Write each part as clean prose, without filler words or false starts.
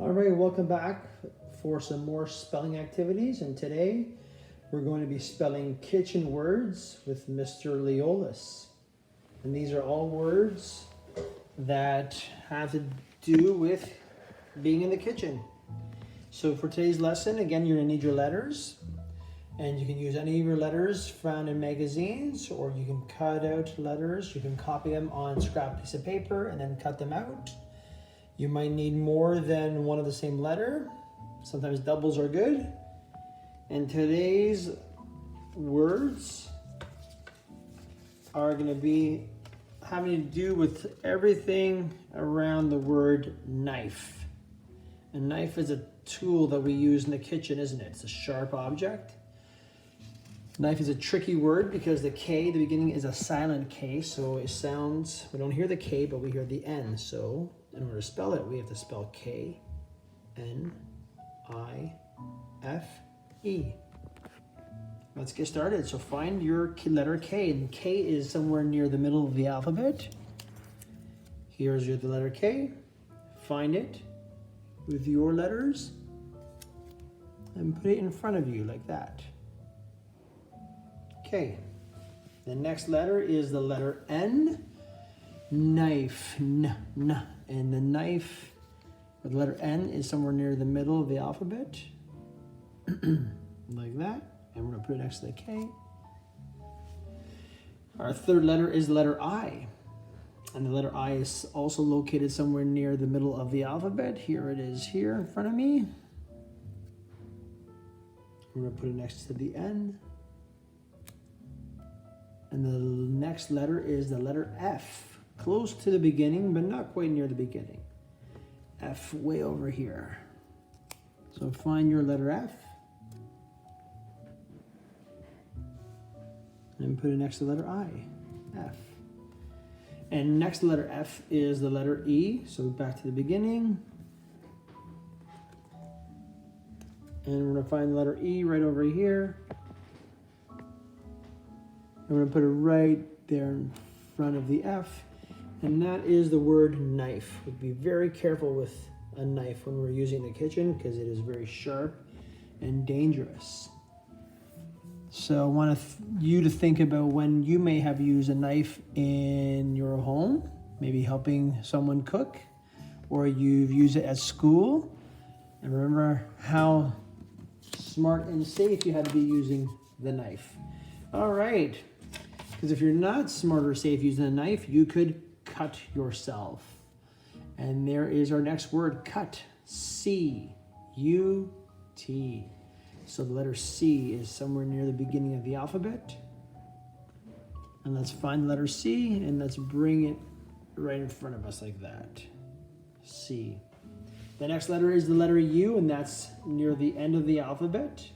All right, welcome back for some more spelling activities. And today we're going to be spelling kitchen words with Mr. Leolis. And these are all words that have to do with being in the kitchen. So for today's lesson, again, you're going to need your letters. And you can use any of your letters found in magazines, or you can cut out letters. You can copy them on a scrap piece of paper and then cut them out. You might need more than one of the same letter. Sometimes doubles are good. And today's words are going to be having to do with everything around the word knife. A knife is a tool that we use in the kitchen, isn't it? It's a sharp object. Knife is a tricky word because the K, the beginning, is a silent K, so it sounds, we don't hear the K, but we hear the N. So in order to spell it, we have to spell K-N-I-F-E. Let's get started. So find your letter K, and K is somewhere near the middle of the alphabet. Here's the letter K. Find it with your letters and put it in front of you like that. Okay, the next letter is the letter N. Knife, N. And the knife with the letter N is somewhere near the middle of the alphabet. Like that. And we're gonna put it next to the K. Our third letter is the letter I. And the letter I is also located somewhere near the middle of the alphabet. Here it is here in front of me. We're gonna put it next to the N. And the next letter is the letter F. Close to the beginning, but not quite near the beginning. F way over here. So find your letter F. And put it next to the letter I. F. And next to the letter F is the letter E. So back to the beginning. And we're going to find the letter E right over here. I'm going to put it right there in front of the F, and that is the word knife. We'd be very careful with a knife when we're using the kitchen because it is very sharp and dangerous. So I want you to think about when you may have used a knife in your home, maybe helping someone cook, or you've used it at school, and remember how smart and safe you had to be using the knife. All right. Because if you're not smart or safe using a knife, you could cut yourself. And there is our next word, cut. C-U-T. So the letter C is somewhere near the beginning of the alphabet. And let's find the letter C and let's bring it right in front of us like that. C. The next letter is the letter U, and that's near the end of the alphabet.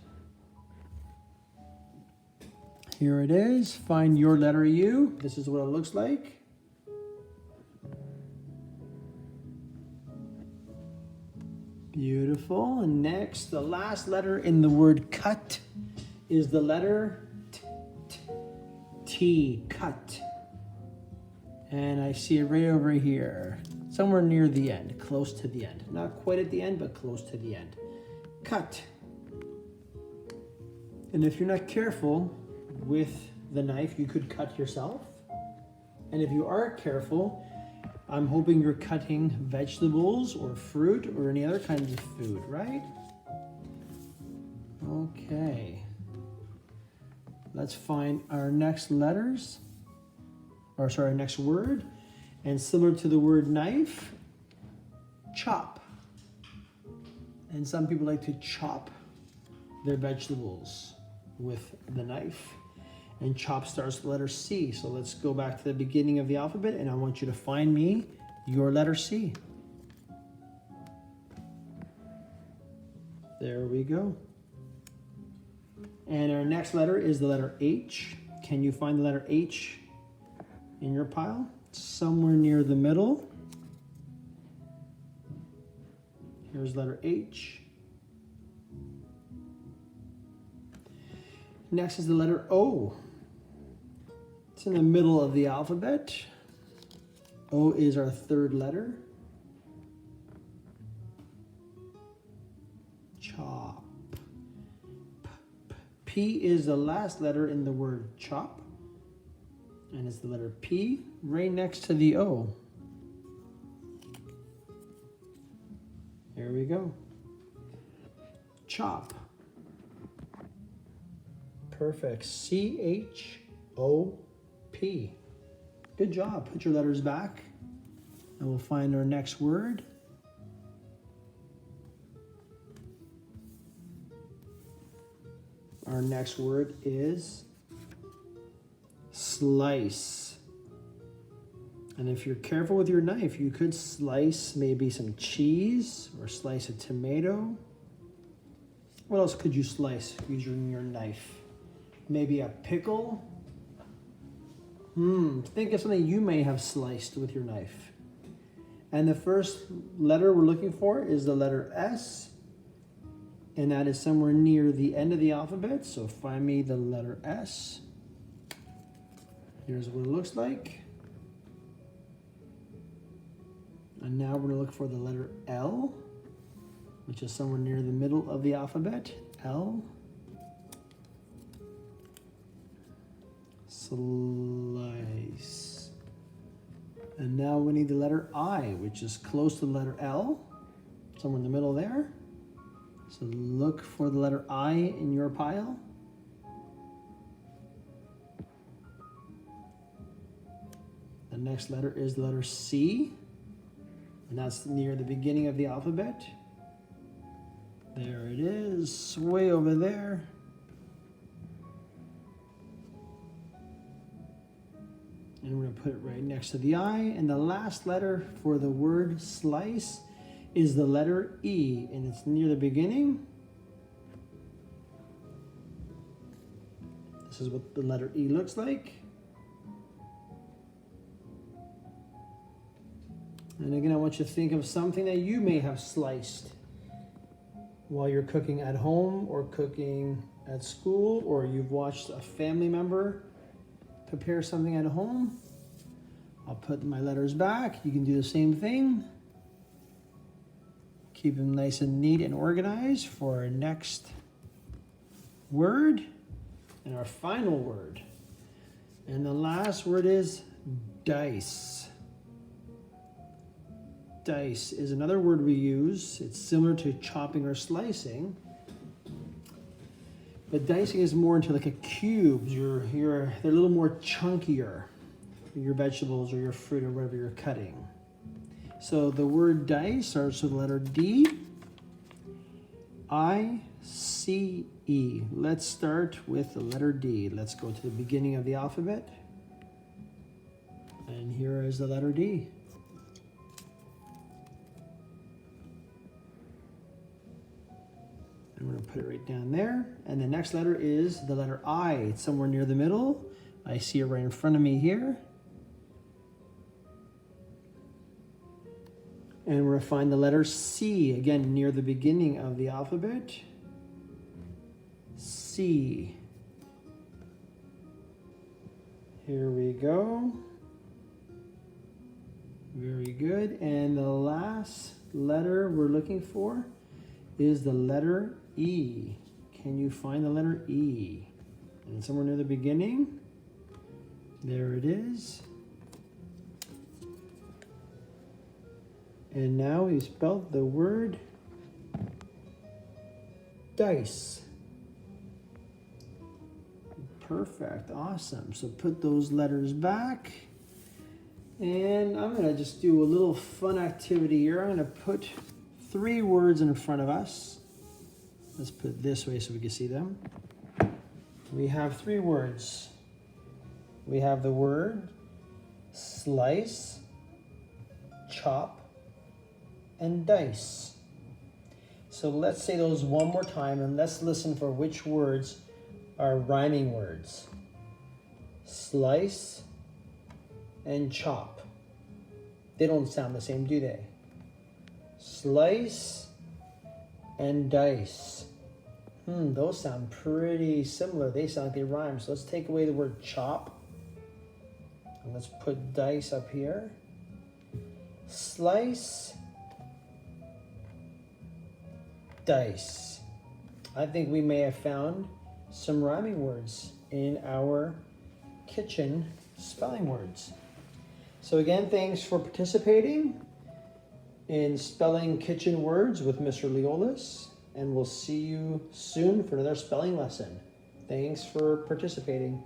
Here it is. Find your letter U. This is what it looks like. Beautiful. And next, the last letter in the word cut is the letter T. Cut. And I see it right over here. Somewhere near the end. Close to the end. Not quite at the end, but close to the end. Cut. And if you're not careful with the knife, you could cut yourself. And if you are careful, I'm hoping you're cutting vegetables or fruit or any other kinds of food, right? Okay. Let's find our next letters, or sorry, our next word. And similar to the word knife, chop. And some people like to chop their vegetables with the knife. And chop starts with the letter C. So let's go back to the beginning of the alphabet, and I want you to find me your letter C. There we go. And our next letter is the letter H. Can you find the letter H in your pile? Somewhere near the middle. Here's letter H. Next is the letter O. It's in the middle of the alphabet. O is our third letter. chop. P is the last letter in the word chop, and it's the letter P right next to the O. There we go. Chop. Perfect. C-H-O-P. Good job. Put your letters back, and we'll find our next word. Our next word is slice. And if you're careful with your knife, you could slice maybe some cheese or slice a tomato. What else could you slice using your knife? Maybe a pickle? Think of something you may have sliced with your knife. And the first letter we're looking for is the letter S. And that is somewhere near the end of the alphabet. So find me the letter S. Here's what it looks like. And now we're going to look for the letter L, which is somewhere near the middle of the alphabet. L. Slice. And now we need the letter I, which is close to the letter L, somewhere in the middle there. So look for the letter I in your pile. The next letter is the letter C, and that's near the beginning of the alphabet. There it is, way over there. And we're going to put it right next to the I. And the last letter for the word slice is the letter E, and it's near the beginning. This is what the letter E looks like. And again, I want you to think of something that you may have sliced while you're cooking at home or cooking at school, or you've watched a family member prepare something at home. I'll put my letters back. You can do the same thing. Keep them nice and neat and organized for our next word and our final word. And the last word is dice. Dice is another word we use. It's similar to chopping or slicing. But dicing is more into like a cubes. They're a little more chunkier, your vegetables or your fruit or whatever you're cutting. So the word dice starts with the letter D, I-C-E. Let's start with the letter D. Let's go to the beginning of the alphabet. And here is the letter D. And we're going to put it right down there. And the next letter is the letter I. It's somewhere near the middle. I see it right in front of me here. And we're going to find the letter C, again, near the beginning of the alphabet. C. Here we go. Very good. And the last letter we're looking for is the letter E. Can you find the letter E? And somewhere near the beginning. There it is. And now we spelled the word dice. Perfect, awesome. So put those letters back. And I'm gonna just do a little fun activity here. I'm gonna put 3 words in front of us. Let's put it this way so we can see them. We have 3 words. We have the word slice, chop, and dice. So let's say those one more time and let's listen for which words are rhyming words. Slice and chop. They don't sound the same, do they? Slice and dice. Those sound pretty similar. They sound like they rhyme. So let's take away the word chop. And let's put dice up here. Slice, dice. I think we may have found some rhyming words in our kitchen spelling words. So again, thanks for participating in spelling kitchen words with Mr. Leolis, and we'll see you soon for another spelling lesson. Thanks for participating.